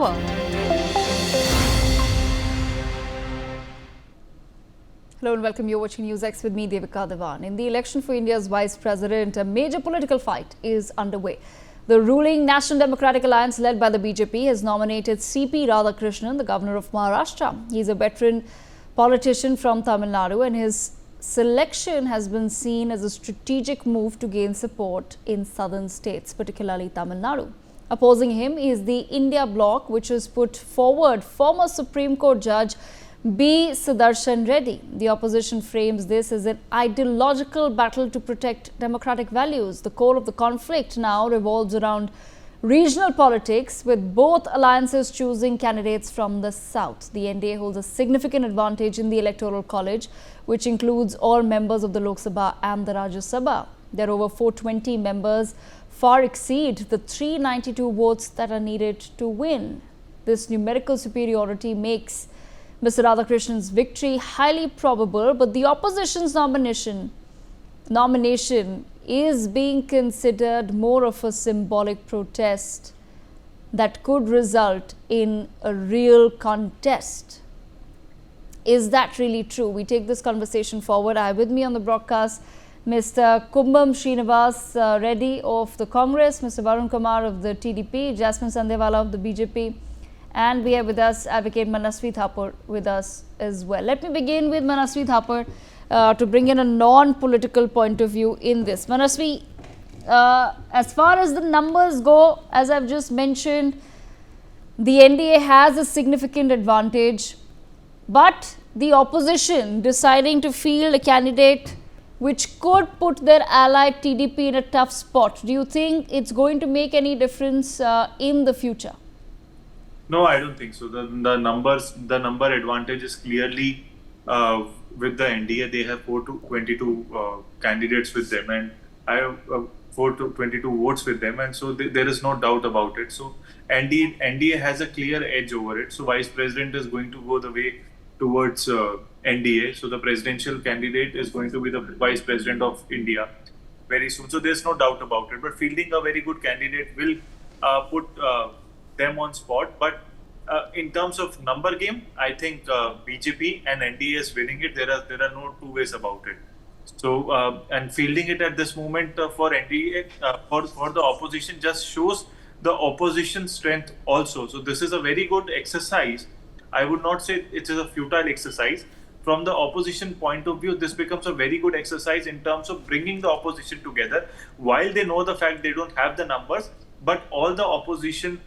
Hello and welcome. You're watching NewsX with me, Devika Devan. In the election for India's Vice President, a major political fight is underway. The ruling National Democratic Alliance led by the BJP has nominated CP Radhakrishnan, the governor of Maharashtra. He's a veteran politician from Tamil Nadu, and his selection has been seen as a strategic move to gain support in southern states, particularly Tamil Nadu. Opposing him is the India Bloc, which has put forward former Supreme Court Judge B. Sudershan Reddy. The opposition frames this as an ideological battle to protect democratic values. The core of the conflict now revolves around regional politics, with both alliances choosing candidates from the south. The NDA holds a significant advantage in the Electoral College, which includes all members of the Lok Sabha and the Rajya Sabha. There are over 420 members, far exceed the 392 votes that are needed to win. This numerical superiority makes Mr. Radhakrishnan's victory highly probable, but the opposition's nomination is being considered more of a symbolic protest that could result in a real contest. Is that really true? We take this conversation forward. I have with me on the broadcast Mr. Sudershan Reddy of the Congress, Mr. Varun Kumar of the TDP, Jasmine Sandewala of the BJP, and we have with us Advocate Manasvi Thapar with us as well. Let me begin with Manasvi Thapar to bring in a non-political point of view in this. Manasvi, as far as the numbers go, as I've just mentioned, the NDA has a significant advantage, but the opposition deciding to field a candidate which could put their ally TDP in a tough spot. Do you think it's going to make any difference in the future? No, I don't think so. The number advantage is clearly with the NDA. They have 4 to 22 candidates with them, and I have 4 to 22 votes with them, and so there is no doubt about it. So NDA has a clear edge over it. So Vice President is going to go the way towards NDA. So the presidential candidate is going to be the Vice President of India very soon. So there's no doubt about it. But fielding a very good candidate will put them on spot. But in terms of number game, I think BJP and NDA is winning it. There are no two ways about it. So and fielding it at this moment for NDA for the opposition just shows the opposition strength also. So this is a very good exercise. I would not say it is a futile exercise. From the opposition point of view, this becomes a very good exercise in terms of bringing the opposition together. While they know the fact they don't have the numbers, but all the opposition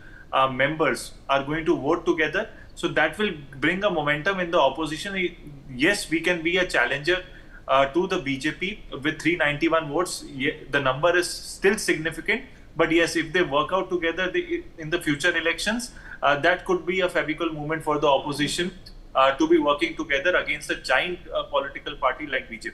members are going to vote together. So that will bring a momentum in the opposition. Yes, we can be a challenger to the BJP with 391 votes. The number is still significant. But yes, if they work out together in the future elections, that could be a favorable movement for the opposition to be working together against a giant political party like BJP.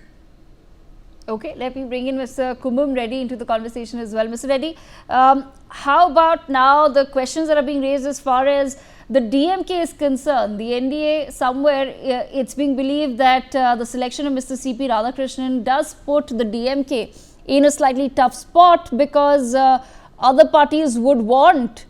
Okay, let me bring in Mr. Sudershan Reddy into the conversation as well. Mr. Reddy, how about now the questions that are being raised as far as the DMK is concerned? The NDA, somewhere it's being believed that the selection of Mr. CP Radhakrishnan does put the DMK in a slightly tough spot, because other parties would want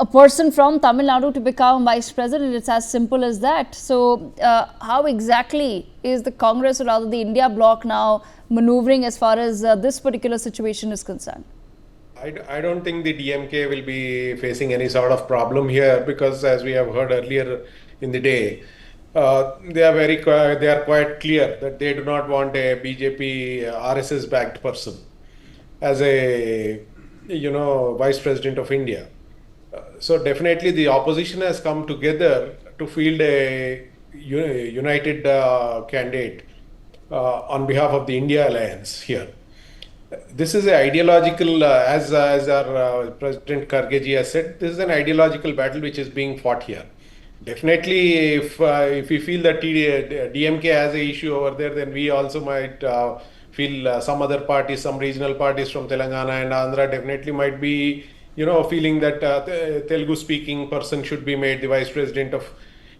a person from Tamil Nadu to become vice president. It's as simple as that. So how exactly is the Congress, or rather the India Bloc, now maneuvering as far as this particular situation is concerned? I don't think the DMK will be facing any sort of problem here, because as we have heard earlier in the day, they are quite clear that they do not want a BJP RSS backed person as a vice president of India. So definitely the opposition has come together to field a united candidate on behalf of the India Alliance here. This is an ideological, as our President Kargeji has said, this is an ideological battle which is being fought here. Definitely, if we feel that DMK has an issue over there, then we also might feel some other parties, some regional parties from Telangana and Andhra definitely might be, feeling that Telugu-speaking person should be made the Vice President of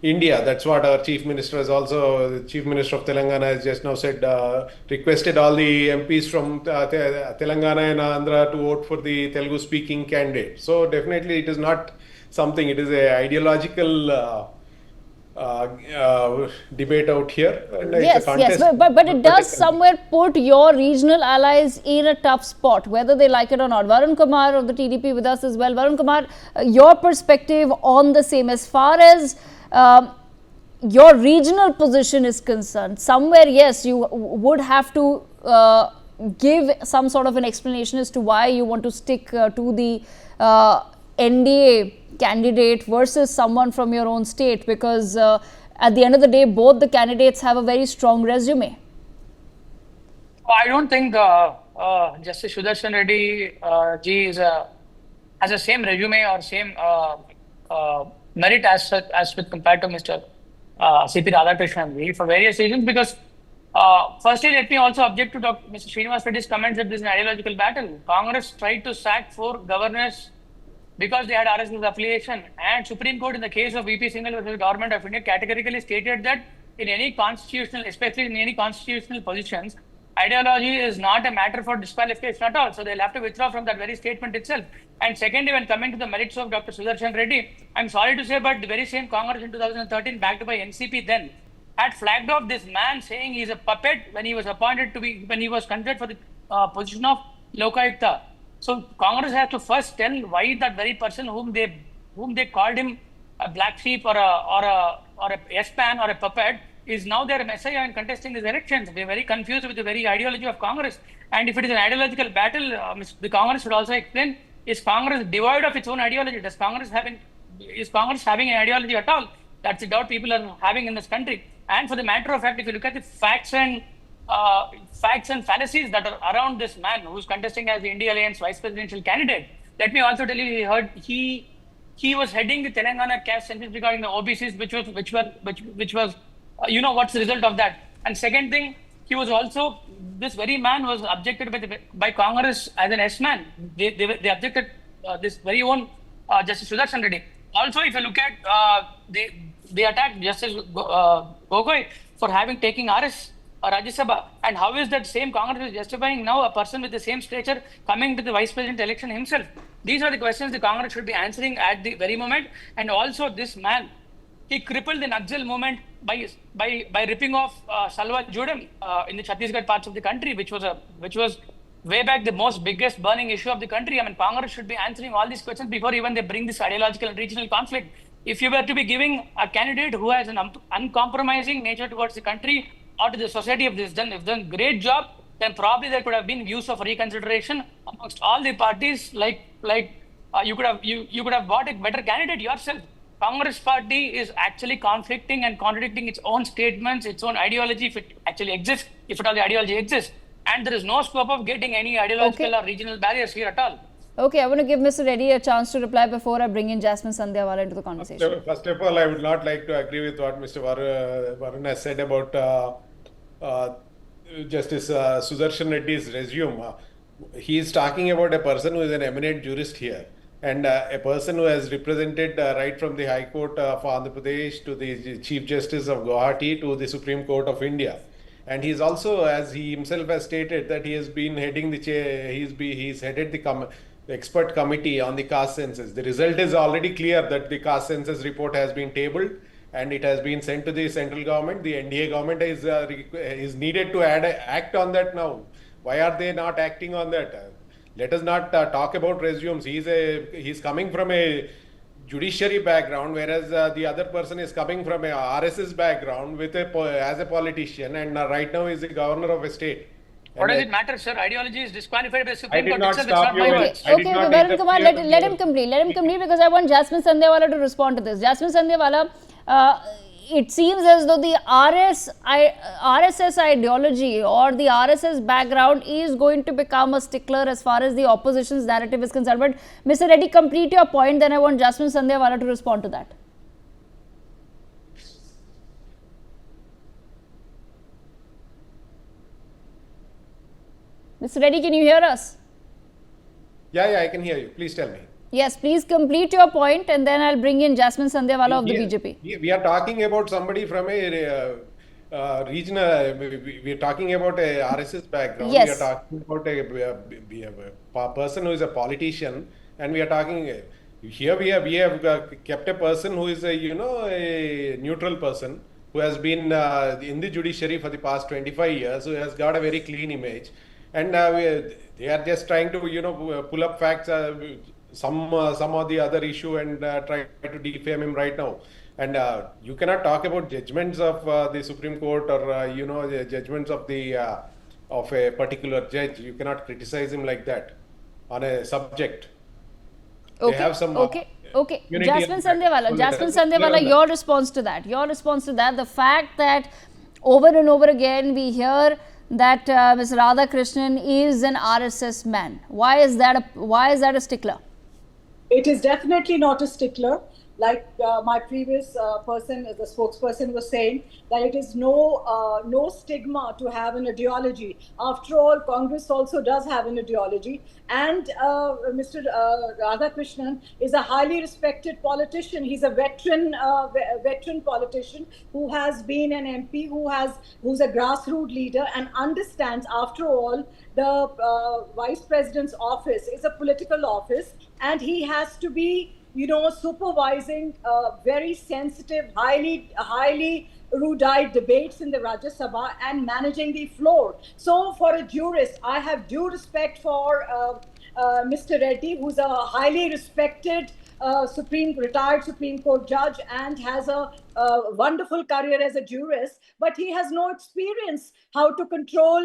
India. That's what our Chief Minister has also, the Chief Minister of Telangana has just now said, requested all the MPs from Telangana and Andhra to vote for the Telugu speaking candidate. So definitely it is not something, it is a ideological debate out here. And it's a Yes, contest. but it does somewhere put your regional allies in a tough spot, whether they like it or not. Varun Kumar of the TDP with us as well. Varun Kumar, your perspective on the same as far as your regional position is concerned. Somewhere, yes, you would have to give some sort of an explanation as to why you want to stick to the NDA candidate versus someone from your own state, because at the end of the day, both the candidates have a very strong resume. I don't think Justice Sudershan Reddy ji has the same resume or same merit as with compared to Mr. CP Radhakrishnan ji for various reasons. Because firstly, let me also object to Mr. Srinivas Reddy's comments that this is an ideological battle. Congress tried to sack 4 governors because they had RSS affiliation, and Supreme Court in the case of VP Singhal versus Government of India categorically stated that in any constitutional, especially in any constitutional positions, ideology is not a matter for disqualification at all. So they'll have to withdraw from that very statement itself. And secondly, when coming to the merits of Dr. Sudershan Reddy, I'm sorry to say, but the very same Congress in 2013, backed by NCP then, had flagged off this man saying he's a puppet when he was appointed to be, when he was considered for the position of Lokayukta. So Congress has to first tell why that very person whom they called him a black sheep or a S-man or a puppet is now their messiah and contesting these elections. They're very confused with the very ideology of Congress. And if it is an ideological battle, the Congress should also explain, is Congress devoid of its own ideology? Is Congress having an ideology at all? That's the doubt people are having in this country. And for the matter of fact, if you look at the facts and fallacies that are around this man who's contesting as the India Alliance vice presidential candidate, let me also tell you, he was heading the Telangana caste census regarding the OBCs, which was you know what's the result of that. And second thing, he was also, this very man was objected by Congress as an S-man. They objected this very own Justice Sudershan Reddy. Also, if you look at they attacked Justice Gogoi for having taken RS Rajya Sabha, and how is that same Congress is justifying now a person with the same stature coming to the vice president election himself? These are the questions the Congress should be answering at the very moment. And also, this man, he crippled the Naxal movement by ripping off Salwa Judam in the Chhattisgarh parts of the country, which was way back the most biggest burning issue of the country. I mean, Congress should be answering all these questions before even they bring this ideological and regional conflict. If you were to be giving a candidate who has an uncompromising nature towards the country or to the society, if done great job, then probably there could have been views of reconsideration amongst all the parties. You could have bought a better candidate yourself. Congress party is actually conflicting and contradicting its own statements, its own ideology, if it actually exists, if at all the ideology exists. And there is no scope of getting any ideological or regional barriers here at all. Okay, I want to give Mr. Reddy a chance to reply before I bring in Jasmine Sandhyawala into the conversation. First of all, I would not like to agree with what Mr. Varun has said about Justice Sudershan Reddy's resume. He is talking about a person who is an eminent jurist here, and a person who has represented right from the High Court of Andhra Pradesh to the Chief Justice of Guwahati to the Supreme Court of India. And he's also, as he himself has stated, that he has been heading he's headed the expert committee on the caste census. The result is already clear that the caste census report has been tabled and it has been sent to the central government. The NDA government is needed to act on that now. Why are they not acting on that? Let us not talk about resumes. He's coming from a judiciary background, whereas the other person is coming from a RSS background as a politician, and right now is the governor of a state. What does it matter, sir? Ideology is disqualified by the Supreme Court itself. Okay, Varun Kumar, let him complete. Let him complete, because I want Jasmine Sandhyawala to respond to this. Jasmine Sandhyawala, it seems as though the RSS ideology or the RSS background is going to become a stickler as far as the opposition's narrative is concerned. But Mr. Reddy, complete your point, then I want Jasmine Sandhyawala to respond to that. Mr. Reddy, can you hear us? Yeah, I can hear you. Please tell me. Yes, please complete your point and then I'll bring in Jasmine Sandhyawala of the BJP. We are talking about somebody from a regional, we are talking about a RSS background. Yes. We are talking about a person who is a politician, and we are talking here we have kept a person who is a neutral person who has been in the judiciary for the past 25 years, who has got a very clean image, and they are just trying to pull up facts. Some of the other issue and try to defame him right now. And you cannot talk about judgments of the Supreme Court or the judgments of the of a particular judge. You cannot criticize him like that on a subject. Okay. They have some okay. unity Jasmine and- Sandhyawala, Jasmine Sandhyawala, your response to that. The fact that over and over again we hear that Ms. Radhakrishnan is an RSS man. Why is that a stickler? It is definitely not a stickler. Like my previous person, the spokesperson, was saying, that it is no stigma to have an ideology. After all, Congress also does have an ideology, and Mr. Radhakrishnan is a highly respected politician. He's a veteran politician who has been an MP, who's a grassroots leader, and understands. After all, the vice president's office is a political office, and he has to be supervising very sensitive, highly erudite debates in the Rajya Sabha and managing the floor. So for a jurist, I have due respect for Mr. Reddy, who's a highly respected retired Supreme Court judge and has a wonderful career as a jurist, but he has no experience how to control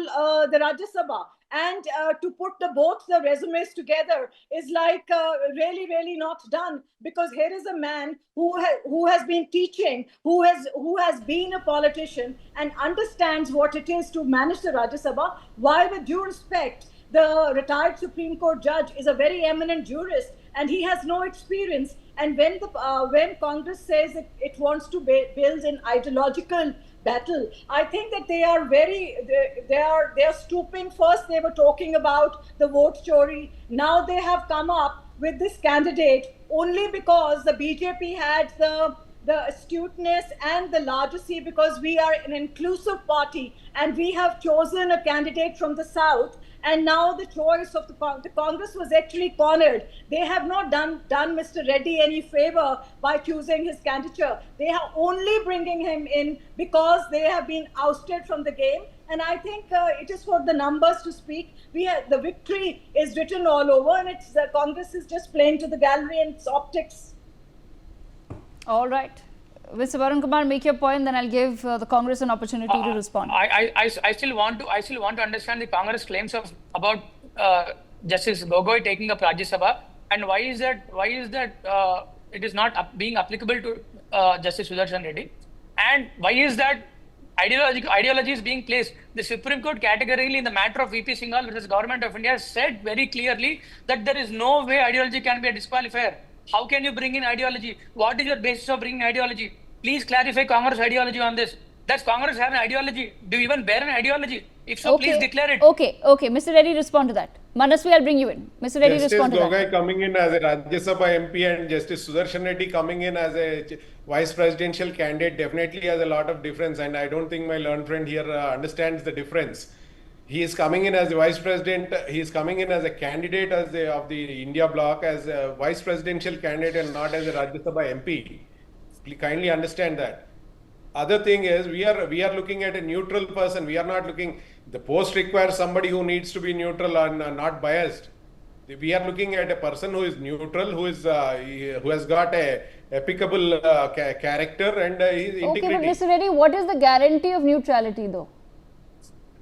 the Rajya Sabha. And to put both the resumes together is like really not done, because here is a man who has been teaching, who has been a politician and understands what it is to manage the Rajya Sabha. While with due respect, the retired Supreme Court judge is a very eminent jurist and he has no experience. And when Congress says it wants to build an ideological battle, I think that they are stooping. First they were talking about the vote chori. Now they have come up with this candidate only because the BJP had the astuteness and the largesse, because we are an inclusive party and we have chosen a candidate from the south. And now the choice of the Congress was actually cornered. They have not done Mr. Reddy any favor by choosing his candidature. They are only bringing him in because they have been ousted from the game. And I think it is for the numbers to speak. The victory is written all over, and Congress is just playing to the gallery and its optics. All right. Mr. Varun Kumar, make your point, then I'll give the Congress an opportunity to respond. I still want to understand the Congress claims about Justice Gogoi taking up Rajya Sabha, and why is that it is not being applicable to Justice Sudershan Reddy, and why is that ideology is being placed. The Supreme Court categorically in the matter of VP Singhal versus Government of India said very clearly that there is no way ideology can be a disqualifier. How can you bring in ideology? What is your basis of bringing ideology? Please clarify Congress ideology on this. Does Congress have an ideology? Do you even bear an ideology? If so, please declare it. Okay. Mr. Reddy, respond to that. Manasvi, I'll bring you in. Mr. Reddy, respond to that. Justice Gogoi coming in as a Rajya Sabha MP and Justice Sudershan Reddy coming in as a vice presidential candidate definitely has a lot of difference, and I don't think my learned friend here understands the difference. He is coming in as the vice president. He is coming in as a candidate of the India Bloc, as a vice presidential candidate and not as a Rajya Sabha MP. Please kindly understand that. Other thing is we are looking at a neutral person. We are not looking. The post requires somebody who needs to be neutral and not biased. We are looking at a person who is neutral, who has got a applicable character and his integrity. Okay, but Mr. Reddy, what is the guarantee of neutrality though?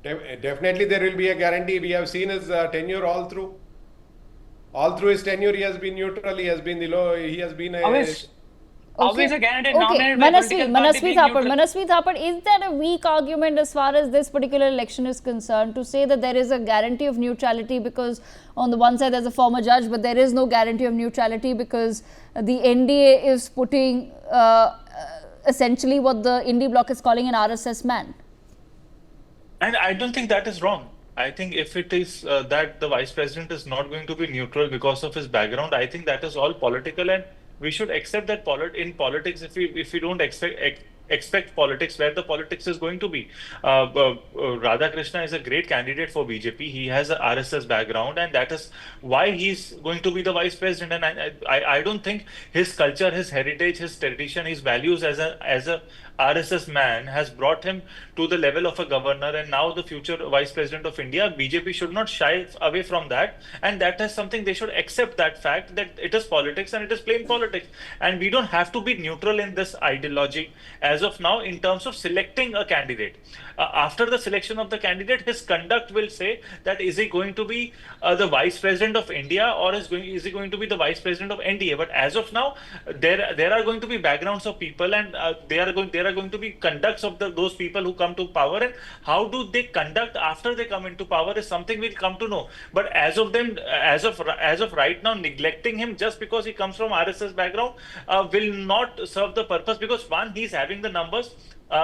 Definitely there will be a guarantee. We have seen his tenure all through. All through his tenure, he has been neutral. He has been he has been Always a candidate nominated by Manasvi Thapar, is that a weak argument as far as this particular election is concerned, to say that there is a guarantee of neutrality, because on the one side there's a former judge, but there is no guarantee of neutrality because the NDA is putting essentially what the Indie Bloc is calling an RSS man? And I don't think that is wrong. I think if it is that the vice president is not going to be neutral because of his background, I think that is all political, and we should accept that in politics, if we don't expect politics, where the politics is going to be. Radhakrishna is a great candidate for BJP. He has a RSS background, and that is why he's going to be the vice president. And I don't think his culture, his heritage, his tradition, his values as a RSS man has brought him to the level of a governor and now the future vice president of India. BJP should not shy away from that, and that is something they should accept, that fact that it is politics and it is plain politics, and we don't have to be neutral in this ideology as of now in terms of selecting a candidate. After the selection of the candidate, his conduct will say that is he going to be the vice president of India, or is he going to be the vice president of NDA. But as of now, there are going to be backgrounds of people, and there are going to be conducts of those people who come to power, and how do they conduct after they come into power is something we'll come to know. But as of right now, neglecting him just because he comes from RSS background will not serve the purpose, because one, he's having the numbers.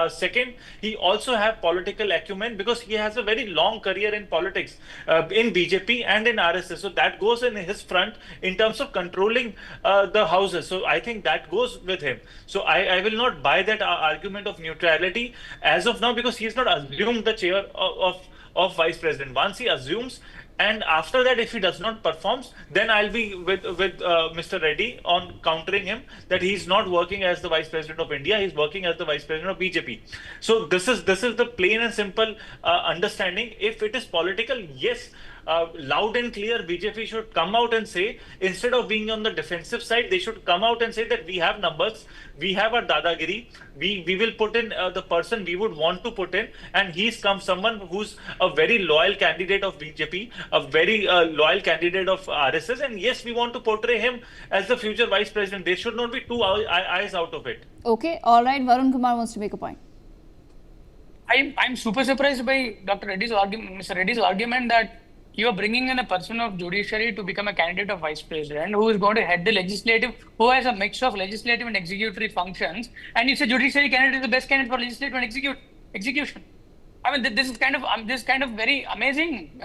Second, he also have political acumen because he has a very long career in politics, in BJP and in RSS. So that goes in his front in terms of controlling the houses. So I think that goes with him. So I will not buy that argument of neutrality as of now, because he has not assumed the chair of vice president. Once he assumes, and after that, if he does not perform, then I'll be with Mr. Reddy on countering him that he's not working as the vice president of India. He's working as the vice president of BJP. So this is the plain and simple understanding. If it is political, yes, loud and clear, BJP should come out and say, instead of being on the defensive side, they should come out and say that we have numbers, we have our dadagiri, we will put in the person we would want to put in, and someone who's a very loyal candidate of BJP, a very loyal candidate of RSS, and yes, we want to portray him as the future vice president. There should not be two eyes out of it. Okay, all right. Varun Kumar wants to make a point. I'm super surprised by Dr. Reddy's argument, Mr. Reddy's argument that you are bringing in a person of judiciary to become a candidate of vice president who is going to head the legislative, who has a mix of legislative and executory functions, and you say judiciary candidate is the best candidate for legislative and execution. I mean, this is kind of very amazing.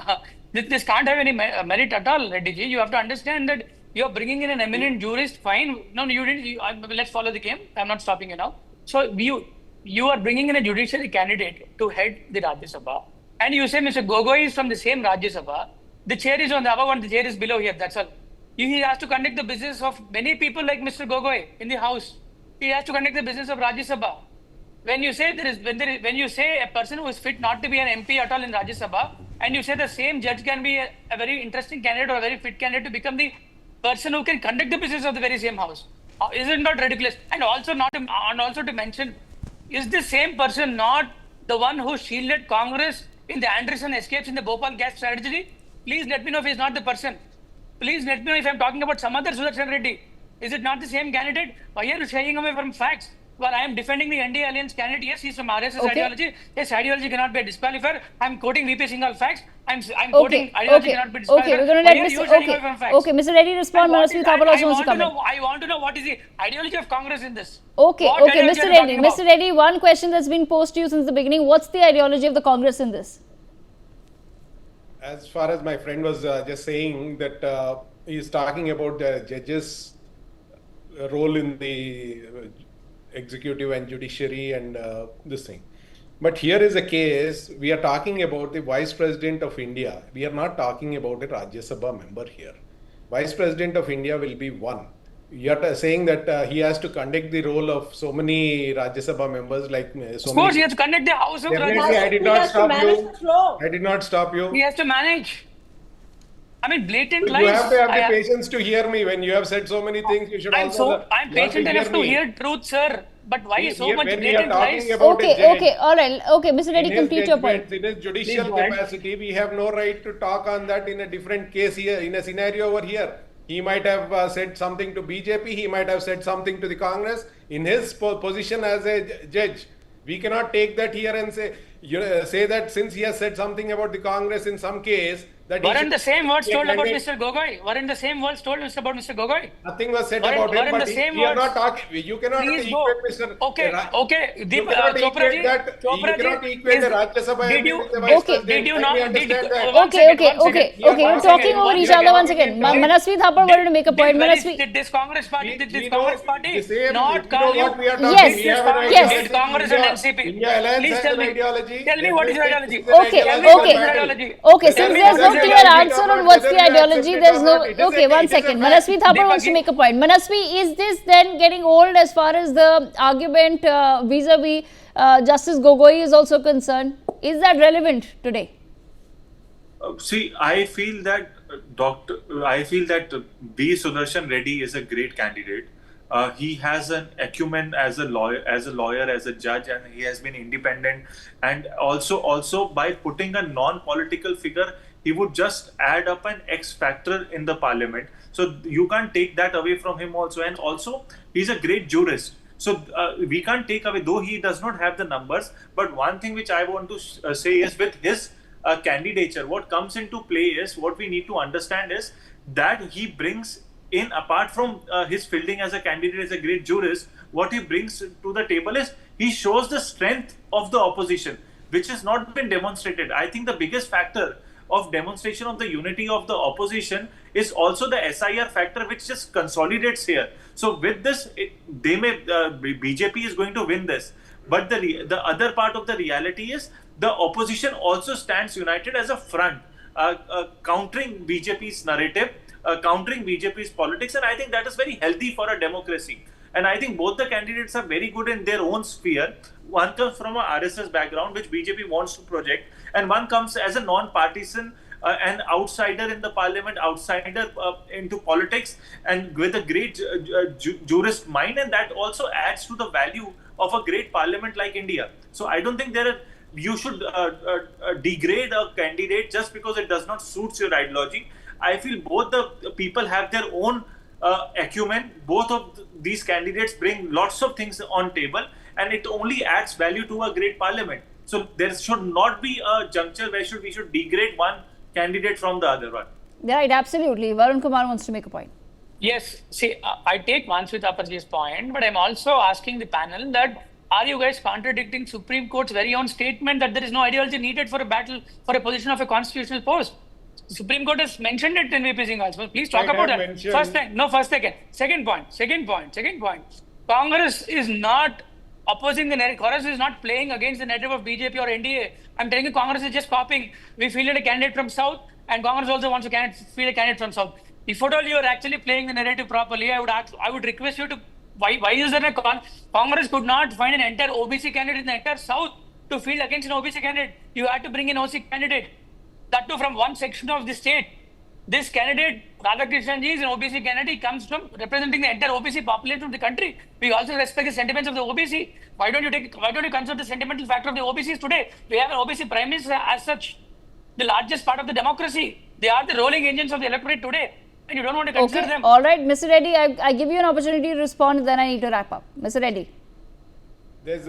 This can't have any merit at all, Reddy ji. You have to understand that you are bringing in an eminent jurist. Fine. No, you didn't. Let's follow the game. I'm not stopping you now. So you are bringing in a judiciary candidate to head the Rajya Sabha. And you say Mr. Gogoi is from the same Rajya Sabha. The chair is on the above and the chair is below here. That's all. He has to conduct the business of many people like Mr. Gogoi in the House. He has to conduct the business of Rajya Sabha. When you say when you say a person who is fit not to be an MP at all in Rajya Sabha, and you say the same judge can be a very interesting candidate or a very fit candidate to become the person who can conduct the business of the very same House, is it not ridiculous? And also to mention, is the same person not the one who shielded Congress in the Anderson escapes in the Bhopal gas tragedy? Please let me know if he's not the person. Please let me know if I'm talking about some other Sudershan Reddy. Is it not the same candidate? Why are you shying away from facts? Well, I am defending the NDA alliance candidate. Yes, he's from RSS ideology. Yes, ideology cannot be a disqualifier. I'm quoting VP Singhal facts. I'm quoting ideology cannot be disqualifier. Okay, we're going to let Mr. Reddy respond. Manasvi Thapar also wants to come in. I want to know what is the ideology of Congress in this. Okay, Mr. Reddy, one question that's been posed to you since the beginning. What's the ideology of the Congress in this? As far as my friend was just saying that he's talking about the judges' role in the executive and judiciary and this thing. But here is a case, we are talking about the Vice President of India. We are not talking about a Rajya Sabha member here. Vice President of India will be one. You are saying that he has to conduct the role of so many Rajya Sabha members like so Of course, he has to conduct the House of Rajya Sabha. I did not stop you. I did not stop you. He has to manage. I mean, blatant lies. You have to have the patience to hear me. When you have said so many things, you should I'm patient enough to hear truth, sir. But why so much blatant lies? Okay, all right. Okay, Mr. Reddy, complete your point. In his judicial capacity, we have no right to talk on that in a different case here, in a scenario over here. He might have said something to BJP, he might have said something to the Congress. In his position as a judge, we cannot take that here and say that since he has said something about the Congress in some case, that he Weren't should the same words be a told about candidate. Mr. Gogoi? Weren't the same words told about Mr. Gogoi? Nothing was said Weren't- about him, weren't but the same we are words? not talking. You cannot Please equate go. Mr. Okay, okay. You cannot Chopra equate ji, that. You Chopra cannot ji, equate a Rajya Sabha did MP you, with the vice Okay. president. did you Let not, me did, understand that. one Okay, second, okay, one okay, second. okay. You're One talking second, over one each second. other once again. Manasvi Thapar wanted to make a point. Manasvi. Did this Congress party, did this We know Congress party the same. not We call know you? what we are talking. Yes, We have an yes. ideology. Did Congress and NCP? India Alliance Please has tell an me. ideology. Tell me what is your Definitely ideology. it is an Okay, ideological okay. battle. Okay, since Tell me there's what no is your clear ideology. answer on what's the ideology, there's no. Okay, one second. Manasvi Thapar Deepak wants to ji. make a point. Manasvi, is this then getting old as far as the argument vis-a-vis Justice Gogoi is also concerned? Is that relevant today? See, I feel that B. Sudershan Reddy is a great candidate. He has an acumen as a lawyer, as a judge, and he has been independent. And also by putting a non-political figure, he would just add up an X factor in the parliament. So you can't take that away from him also. And also, he's a great jurist. So we can't take away, though he does not have the numbers. But one thing which I want to say is with his candidature, what comes into play is what we need to understand is that he brings in, apart from his fielding as a candidate, as a great jurist, what he brings to the table is he shows the strength of the opposition, which has not been demonstrated. I think the biggest factor of demonstration of the unity of the opposition is also the SIR factor, which just consolidates here. So with this, BJP is going to win this. But the other part of the reality is the opposition also stands united as a front, countering BJP's narrative, countering BJP's politics, and I think that is very healthy for a democracy. And I think both the candidates are very good in their own sphere. One comes from a RSS background, which BJP wants to project, and one comes as a non-partisan, an outsider in the parliament, outsider into politics, and with a great jurist mind, and that also adds to the value of a great parliament like India. So I don't think you should degrade a candidate just because it does not suit your ideology. I feel both the people have their own acumen. Both of these candidates bring lots of things on table, and it only adds value to a great parliament. So there should not be a juncture where we should degrade one candidate from the other one. Right, absolutely. Varun Kumar wants to make a point. Yes, see, I take Manasvi Thaparji's point, but I'm also asking the panel that are you guys contradicting Supreme Court's very own statement that there is no ideology needed for a battle for a position of a constitutional post? Supreme Court has mentioned it in VP Singh also. Please talk about that. Mentioned. First thing, no, first second. Second point. Congress is not opposing the narrative. Congress is not playing against the narrative of BJP or NDA. I'm telling you, Congress is just copying. We fielded a candidate from South, and Congress also wants to field a candidate from South. If at all you are actually playing the narrative properly, I would request you to. Why is there a Congress could not find an entire OBC candidate in the entire South to field against an OBC candidate? You had to bring an OC candidate. That too from one section of the state. This candidate, Radhakrishnan ji, is an OBC candidate. He comes from representing the entire OBC population of the country. We also respect the sentiments of the OBC. Why don't you consider the sentimental factor of the OBCs today? We have an OBC prime minister as such, the largest part of the democracy. They are the rolling engines of the electorate today. And you don't want to consider them. All right, Mr. Reddy, I give you an opportunity to respond, then I need to wrap up. Mr. Reddy. There's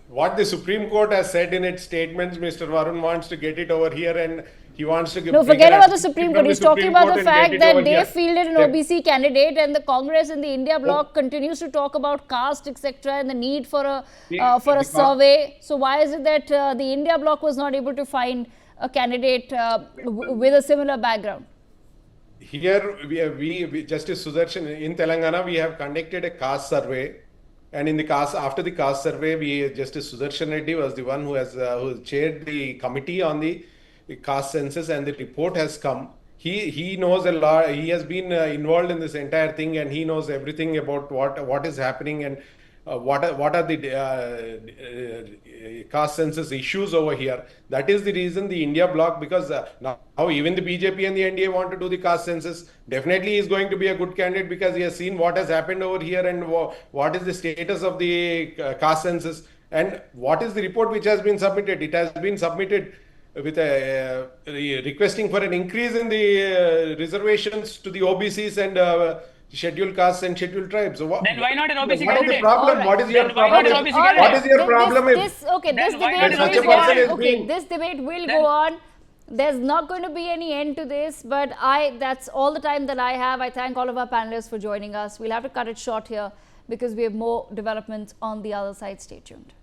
what the Supreme Court has said in its statements. Mr. Varun wants to get it over here, and he wants to give. No, forget about the Supreme Court. He's talking about the fact that they here. fielded an OBC candidate, and the Congress and the India Bloc continues to talk about caste, etc., and the need for a survey. So why is it that the India Bloc was not able to find a candidate with a similar background? Here, we Justice Sudershan in Telangana, we have conducted a caste survey, and after the caste survey, Justice Sudershan Reddy was the one who chaired the committee on the caste census, and the report has come. He knows a lot. He has been involved in this entire thing, and he knows everything about what is happening and what are the caste census issues over here. That is the reason the India Bloc, because now even the BJP and the NDA want to do the caste census. Definitely he is going to be a good candidate because he has seen what has happened over here and what is the status of the caste census and what is the report which has been submitted. It has been submitted with requesting for an increase in the reservations to the OBCs and scheduled castes and scheduled tribes. So then why not an OBC what candidate? is the problem? Right. What is your Then why not problem? an OBC candidate? What is your problem? This debate Then why not will an OBC go on. candidate? Okay, this debate will go on. There's not going to be any end to this, but that's all the time that I have. I thank all of our panelists for joining us. We'll have to cut it short here because we have more developments on the other side. Stay tuned.